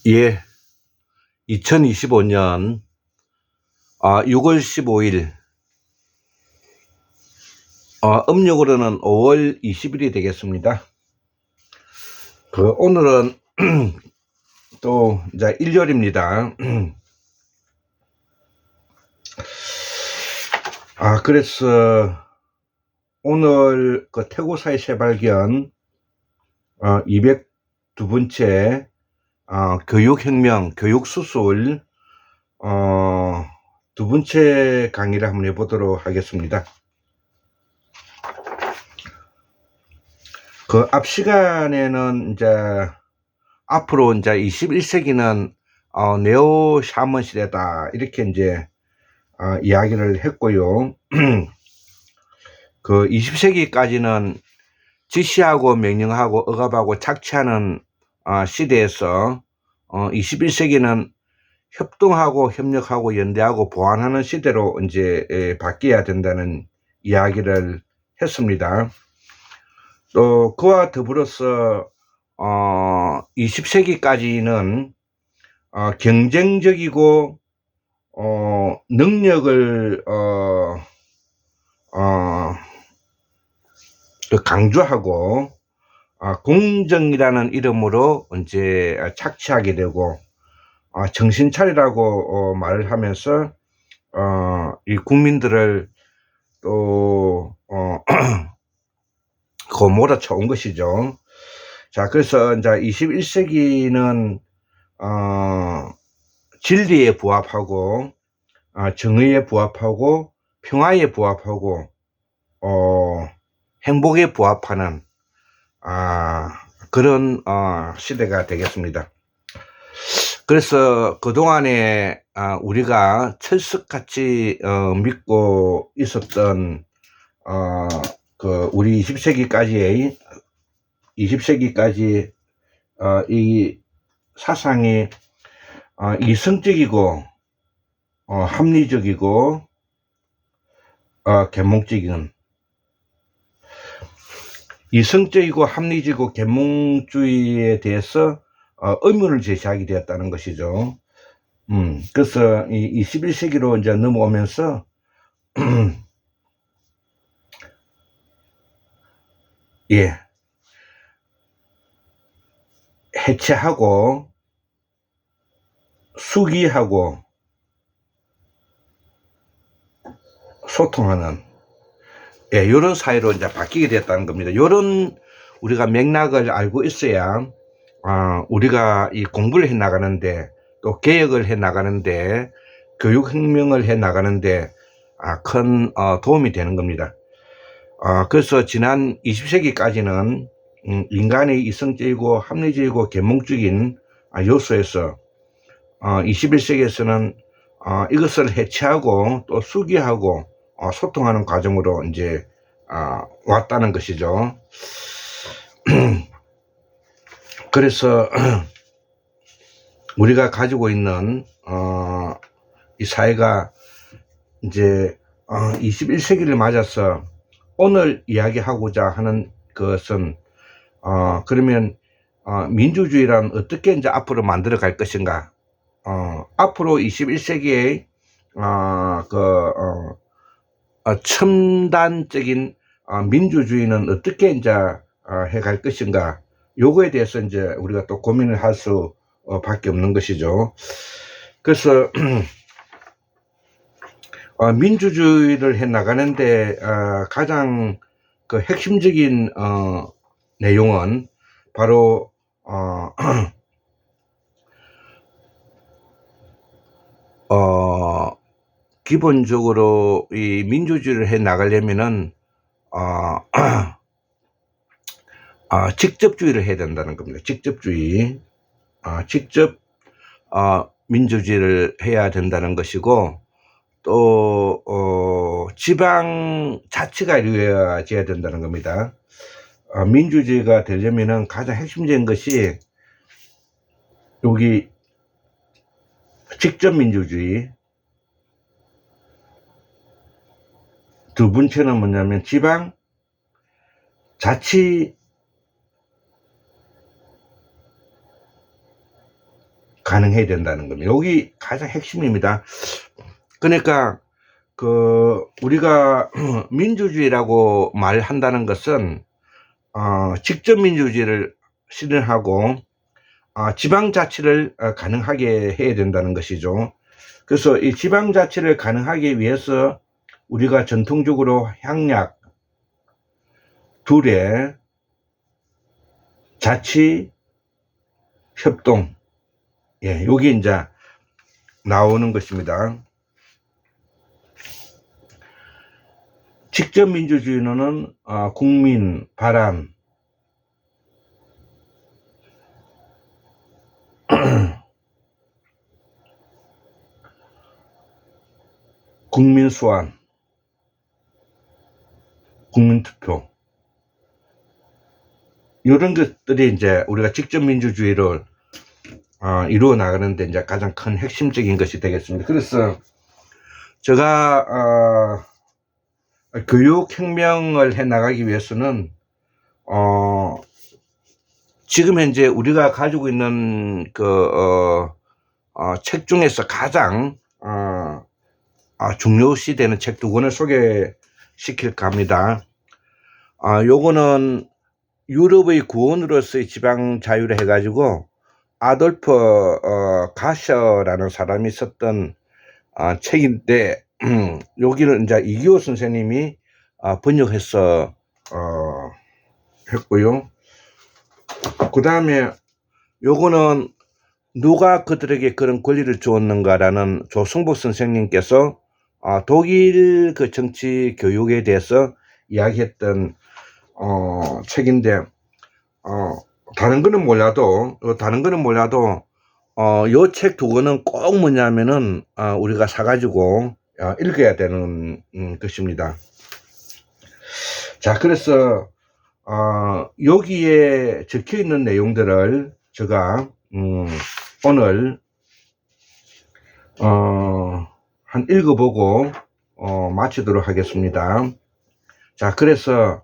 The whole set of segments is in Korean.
예, 2025년 6월 15일, 음력으로는 5월 20일이 되겠습니다. 오늘은 또 이제 일요일입니다. 그래서 오늘 태고사의 새발견 202번째 교육혁명, 교육수술 두 번째 강의를 한번 해보도록 하겠습니다. 앞 시간에는 이제 앞으로 이제 21세기는 네오 샤먼 시대다 이렇게 이제 이야기를 했고요. 20세기까지는 지시하고 명령하고 억압하고 착취하는 시대에서 21세기는 협동하고 협력하고 연대하고 보완하는 시대로 이제 바뀌어야 된다는 이야기를 했습니다. 또 그와 더불어서 20세기까지는 경쟁적이고 능력을 강조하고 공정이라는 이름으로 이제 착취하게 되고 정신 차리라고 말을 하면서 이 국민들을 또 몰아쳐 온 것이죠. 자, 그래서 이제 21세기는 진리에 부합하고 정의에 부합하고 평화에 부합하고 행복에 부합하는 그런 시대가 되겠습니다. 그래서 그동안에 우리가 철석같이 믿고 있었던 우리 20세기까지 이 사상이 이성적이고 합리적이고 계몽적인 이성적이고 합리적이고 계몽주의에 대해서 의문을 제시하게 되었다는 것이죠. 그래서 이 21세기로 이제 넘어오면서 예, 해체하고 수기하고 소통하는 이런 사회로 이제 바뀌게 됐다는 겁니다. 이런 우리가 맥락을 알고 있어야 우리가 이 공부를 해 나가는데 또 개혁을 해 나가는데 교육혁명을 해 나가는데 큰 도움이 되는 겁니다. 그래서 지난 20세기까지는 인간의 이성적이고 합리적이고 계몽적인 요소에서 21세기에서는 이것을 해체하고 또 수기하고 소통하는 과정으로 이제 왔다는 것이죠. 그래서 우리가 가지고 있는 이 사회가 이제 21세기를 맞아서 오늘 이야기하고자 하는 것은 그러면 민주주의란 어떻게 이제 앞으로 만들어 갈 것인가? 앞으로 21세기에 첨단적인 민주주의는 어떻게 이제 해갈 것인가? 요거에 대해서 이제 우리가 또 고민을 할 수 밖에 없는 것이죠. 그래서 민주주의를 해 나가는데 가장 핵심적인 내용은 바로 기본적으로 이 민주주의를 해 나가려면은 직접주의를 해야 된다는 겁니다. 직접주의, 직접 민주주의를 해야 된다는 것이고, 또 지방 자치가 이루어져야 된다는 겁니다. 민주주의가 되려면은 가장 핵심적인 것이 여기 직접 민주주의, 두 번째는 뭐냐면 지방 자치 가능해야 된다는 겁니다. 여기 가장 핵심입니다. 그러니까 우리가 민주주의라고 말한다는 것은 직접 민주주의를 실현하고 지방자치를 가능하게 해야 된다는 것이죠. 그래서 이 지방자치를 가능하기 위해서 우리가 전통적으로 향락 둘의 자치 협동, 여기 이제 나오는 것입니다. 직접 민주주의는 국민 바람, 국민 수환, 국민 투표, 이런 것들이 이제 우리가 직접 민주주의를 이루어 나가는데 이제 가장 큰 핵심적인 것이 되겠습니다. 그래서 제가 교육혁명을 해 나가기 위해서는 지금 현재 우리가 가지고 있는 책 중에서 가장 중요시되는 책 두 권을 소개시킬까 합니다. 요거는 유럽의 구원으로서의 지방 자유를 해가지고 아돌프 가셔라는 사람이 썼던 책인데 여기는 이제 이기호 선생님이 번역해서 했고요. 그 다음에 요거는 누가 그들에게 그런 권리를 주었는가라는 조승복 선생님께서 독일 정치 교육에 대해서 이야기했던 책인데 다른 거는 몰라도 요 책 두 권은 꼭 뭐냐면은 우리가 사가지고 읽어야 되는 것입니다. 자, 그래서 여기에 적혀 있는 내용들을 제가 오늘 한 읽어보고 마치도록 하겠습니다. 자, 그래서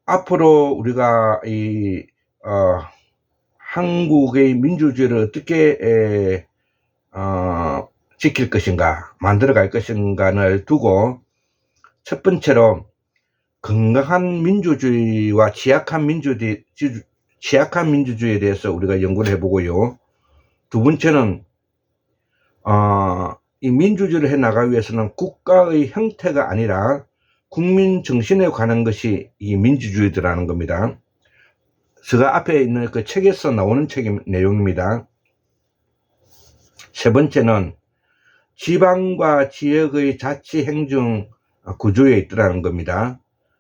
앞으로 우리가 이 한국의 민주주의를 어떻게 지킬 것인가, 만들어갈 것인가를 두고 첫 번째로 건강한 민주주의와 취약한 민주주의에 대해서 우리가 연구를 해보고요. 두 번째는 이 민주주의를 해 나가기 위해서는 국가의 형태가 아니라 국민 정신에 관한 것이 이 민주주의라는 겁니다. 제가 앞에 있는 그 책에서 나오는 책의 내용입니다. 세 번째는 지방과 지역의 자치 행정 구조에 있더라는 겁니다.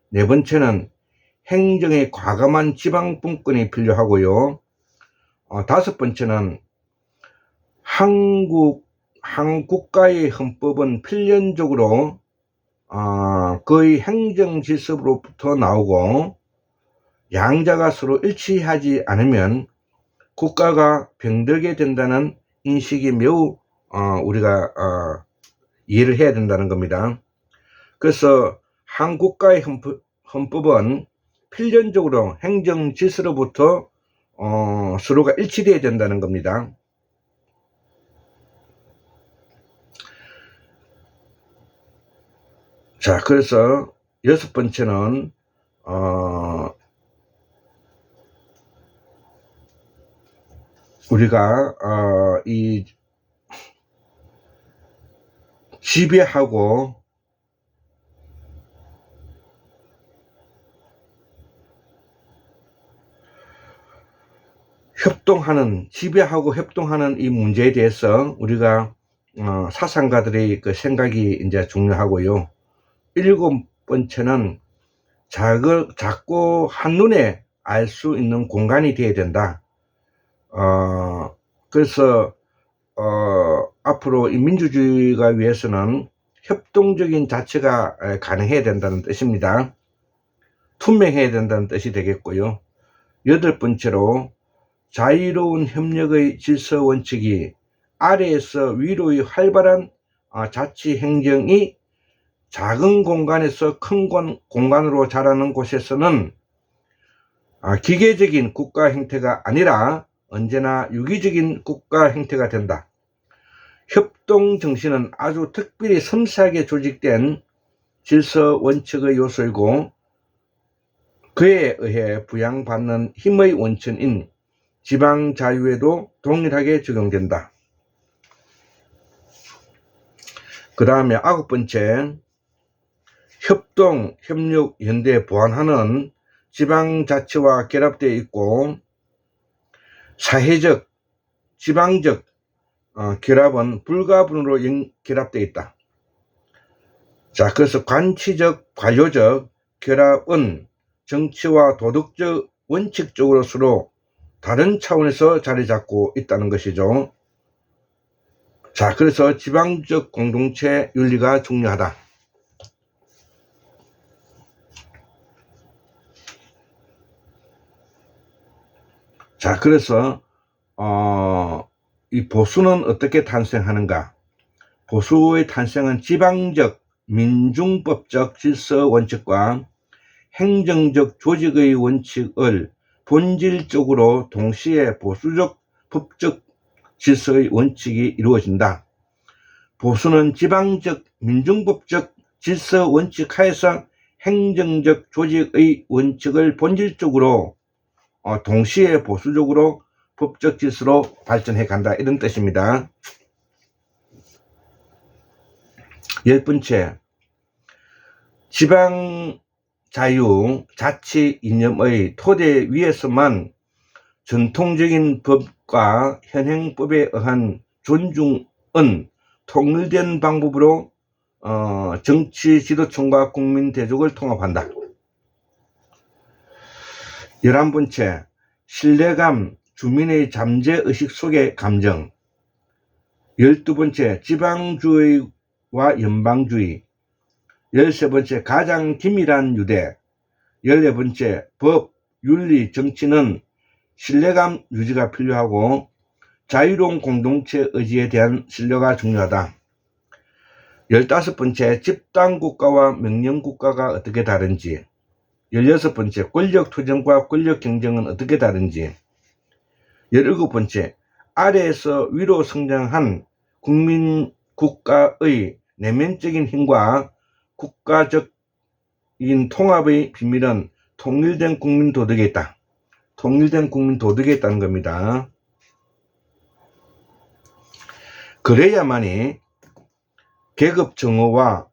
네 번째는 행정의 과감한 지방분권이 필요하고요. 다섯 번째는 한국가의 헌법은 필연적으로 거의 행정질서로부터 나오고 양자가 서로 일치하지 않으면 국가가 병들게 된다는 인식이 매우 우리가 이해를 해야 된다는 겁니다. 그래서 한국가의 헌법은 필연적으로 행정질서로부터 서로가 일치되어야 된다는 겁니다. 자, 그래서 여섯 번째는 우리가 이 지배하고 지배하고 협동하는 이 문제에 대해서 우리가 사상가들의 그 생각이 이제 중요하고요. 일곱 번째는 작고 한눈에 알 수 있는 공간이 되어야 된다. 그래서 앞으로 이 민주주의가 위해서는 협동적인 자치가 가능해야 된다는 뜻입니다. 투명해야 된다는 뜻이 되겠고요. 여덟 번째로 자유로운 협력의 질서 원칙이 아래에서 위로의 활발한 자치 행정이 작은 공간에서 큰 공간으로 자라는 곳에서는 기계적인 국가 형태가 아니라 언제나 유기적인 국가 형태가 된다. 협동 정신은 아주 특별히 섬세하게 조직된 질서 원칙의 요소이고 그에 의해 부양받는 힘의 원천인 지방 자유에도 동일하게 적용된다. 그 다음에 9번째, 협동, 협력, 연대, 보완하는 지방자치와 결합되어 있고 사회적, 지방적 결합은 불가분으로 결합되어 있다. 자, 그래서 관치적, 관료적 결합은 정치와 도덕적 원칙적으로 서로 다른 차원에서 자리 잡고 있다는 것이죠. 자, 그래서 지방적 공동체 윤리가 중요하다. 자, 그래서 이 보수는 어떻게 탄생하는가? 보수의 탄생은 지방적 민중법적 질서 원칙과 행정적 조직의 원칙을 본질적으로 동시에 보수적 법적 질서의 원칙이 이루어진다. 보수는 지방적 민중법적 질서 원칙 하에서 행정적 조직의 원칙을 본질적으로 동시에 보수적으로 법적 질서로 발전해 간다, 이런 뜻입니다. 10번째, 지방 자유 자치 이념의 토대 위에서만 전통적인 법과 현행법에 의한 존중은 통일된 방법으로 정치 지도층과 국민 대족을 통합한다. 11번째, 신뢰감, 주민의 잠재의식 속의 감정. 12번째, 지방주의와 연방주의. 13번째, 가장 긴밀한 유대. 14번째, 법, 윤리, 정치는 신뢰감 유지가 필요하고 자유로운 공동체 의지에 대한 신뢰가 중요하다. 15번째, 집단국가와 명령국가가 어떻게 다른지. 16번째, 권력투쟁과 권력경쟁은 어떻게 다른지. 17번째, 아래에서 위로 성장한 국민 국가의 내면적인 힘과 국가적인 통합의 비밀은 통일된 국민 도덕에 있다. 통일된 국민 도덕에 있다는 겁니다. 그래야만이 계급 정오와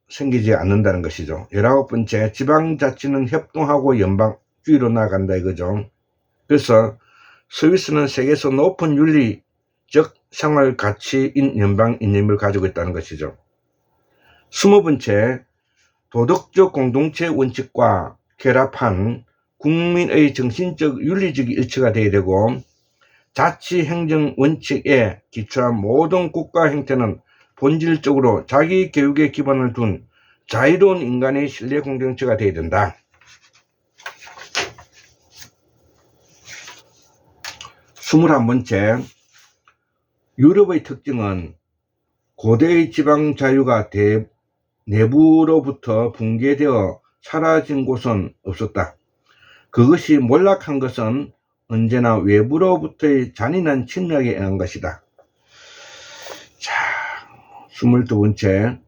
생기지 않는다는 것이죠. 19번째, 지방자치는 협동하고 연방주의로 나아간다 이거죠. 그래서 스위스는 세계에서 높은 윤리적 생활 가치인 연방 이념을 가지고 있다는 것이죠. 20번째, 도덕적 공동체 원칙과 결합한 국민의 정신적 윤리적 일치가 되어야 되고 자치 행정 원칙에 기초한 모든 국가 행태는 본질적으로 자기 교육에 기반을 둔 자유로운 인간의 신뢰 공동체가 되어야 된다. 21번째, 유럽의 특징은 고대의 지방 자유가 내부로부터 붕괴되어 사라진 곳은 없었다. 그것이 몰락한 것은 언제나 외부로부터의 잔인한 침략에 의한 것이다. 자, 22번째,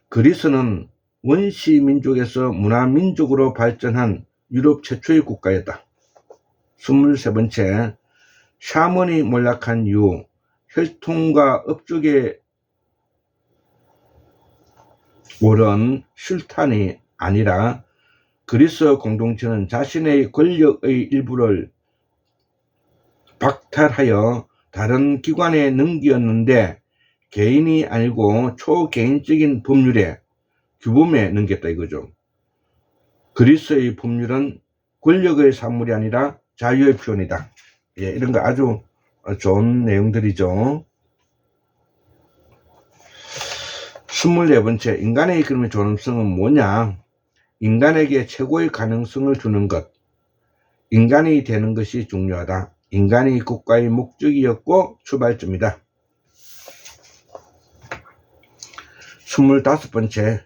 그리스는 원시 민족에서 문화민족으로 발전한 유럽 최초의 국가였다. 23번째, 샤먼이 몰락한 이후 혈통과 업적에 오른 술탄이 아니라 그리스 공동체는 자신의 권력의 일부를 박탈하여 다른 기관에 넘겼는데 개인이 아니고 초개인적인 법률에 규범에 넘겼다 이거죠. 그리스의 법률은 권력의 산물이 아니라 자유의 표현이다. 예, 이런 거 아주 좋은 내용들이죠. 24번째, 인간의 그러면 존엄성은 뭐냐? 인간에게 최고의 가능성을 주는 것. 인간이 되는 것이 중요하다. 인간이 국가의 목적이었고 출발점이다. 25번째,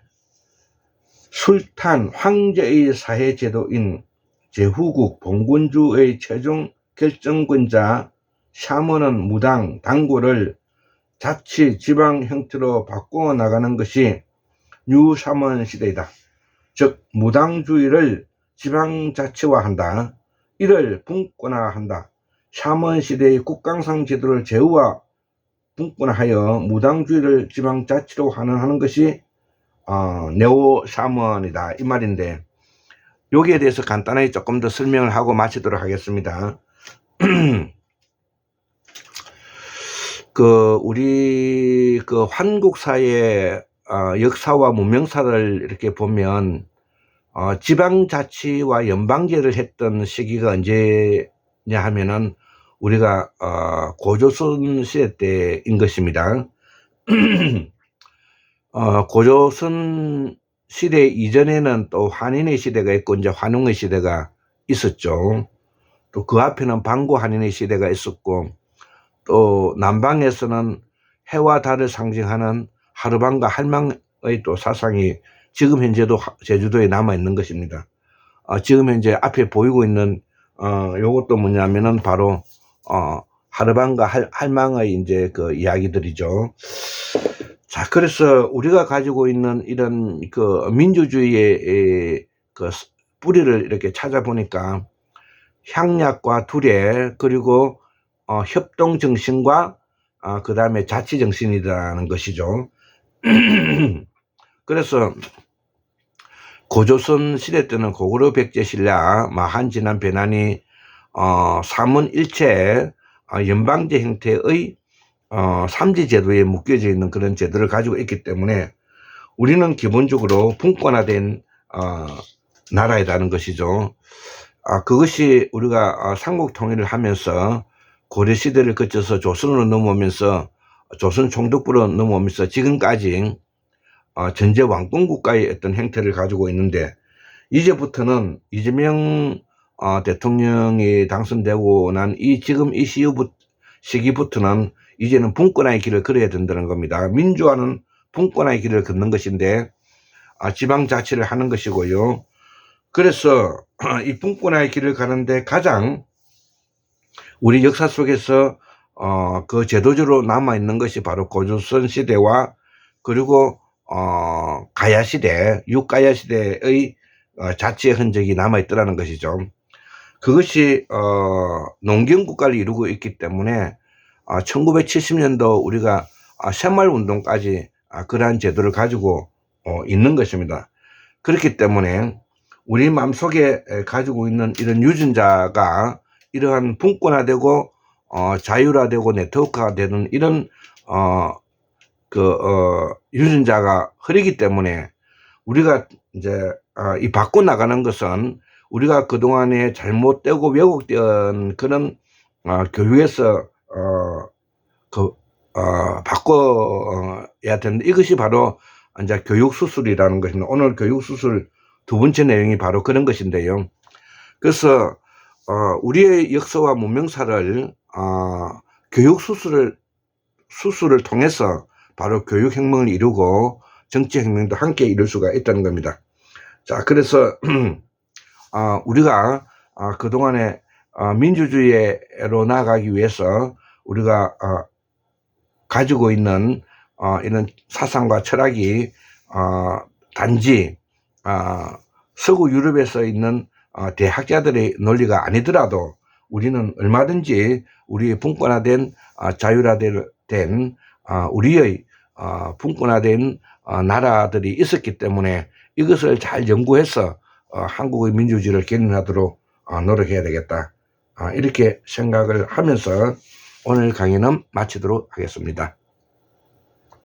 술탄 황제의 사회제도인 제후국 봉건주의 최종 결정권자 샤먼은 무당, 당구를 자치, 지방 형태로 바꾸어 나가는 것이 뉴샤먼 시대이다. 즉 무당주의를 지방자치화한다. 이를 분권화한다. 샤먼 시대의 국강상 제도를 제후와 분권화하여 무당주의를 지방자치로 하는 것이 네오 샤먼이다 이 말인데, 여기에 대해서 간단하게 조금 더 설명을 하고 마치도록 하겠습니다. 우리 한국사의 역사와 문명사를 이렇게 보면 지방자치와 연방제를 했던 시기가 언제냐 하면은 우리가 고조선 시대 때인 것입니다. 고조선 시대 이전에는 또 한인의 시대가 있고 이제 환웅의 시대가 있었죠. 또 그 앞에는 방구 한인의 시대가 있었고, 또 남방에서는 해와 달을 상징하는 하루방과 할망의 또 사상이 지금 현재도 제주도에 남아 있는 것입니다. 지금 현재 앞에 보이고 있는 요것도 뭐냐면은 바로 하루방과 할망의 이제 그 이야기들이죠. 자, 그래서 우리가 가지고 있는 이런 그 민주주의의 그 뿌리를 이렇게 찾아보니까 향락과 두례, 그리고 협동 정신과 그 다음에 자치 정신이라는 것이죠. 그래서 고조선 시대 때는 고구려 백제 신라 한진한 변환이 삼원일체 연방제 형태의 삼지 제도에 묶여져 있는 그런 제도를 가지고 있기 때문에 우리는 기본적으로 분권화된 나라이라는 것이죠. 그것이 우리가 삼국 통일을 하면서 고려 시대를 거쳐서 조선으로 넘어오면서 조선 총독부로 넘어오면서 지금까지 전제 왕권 국가의 어떤 형태를 가지고 있는데, 이제부터는 이재명 대통령이 당선되고 난 지금 이 시기부터는 이제는 분권화의 길을 걸어야 된다는 겁니다. 민주화는 분권화의 길을 걷는 것인데 지방자치를 하는 것이고요. 그래서 이 분권화의 길을 가는데 가장 우리 역사 속에서 그 제도적으로 남아있는 것이 바로 고조선 시대와 그리고 가야 시대, 육가야 시대의 자치의 흔적이 남아있더라는 것이죠. 그것이 농경국가를 이루고 있기 때문에 1970년도 우리가 새마을운동까지 그러한 제도를 가지고 있는 것입니다. 그렇기 때문에 우리 마음속에 가지고 있는 이런 유전자가 이러한 분권화되고 자율화되고 네트워크가 되는 이런 유전자가 흐르기 때문에 우리가 이제 이 바꿔 나가는 것은 우리가 그동안에 잘못되고 왜곡된 그런 교육에서 바꿔야 되는데, 이것이 바로 이제 교육수술이라는 것입니다. 오늘 교육수술 두 번째 내용이 바로 그런 것인데요. 그래서 우리의 역사와 문명사를 교육수술을 통해서 바로 교육혁명을 이루고 정치혁명도 함께 이룰 수가 있다는 겁니다. 자, 그래서 우리가 그동안에 민주주의로 나아가기 위해서 우리가 가지고 있는 이런 사상과 철학이 단지 서구 유럽에서 있는 대학자들의 논리가 아니더라도 우리는 얼마든지 우리의 분권화된 자율화된 우리의 분권화된 나라들이 있었기 때문에 이것을 잘 연구해서 한국의 민주주의를 견인하도록 노력해야 되겠다, 이렇게 생각을 하면서 오늘 강의는 마치도록 하겠습니다.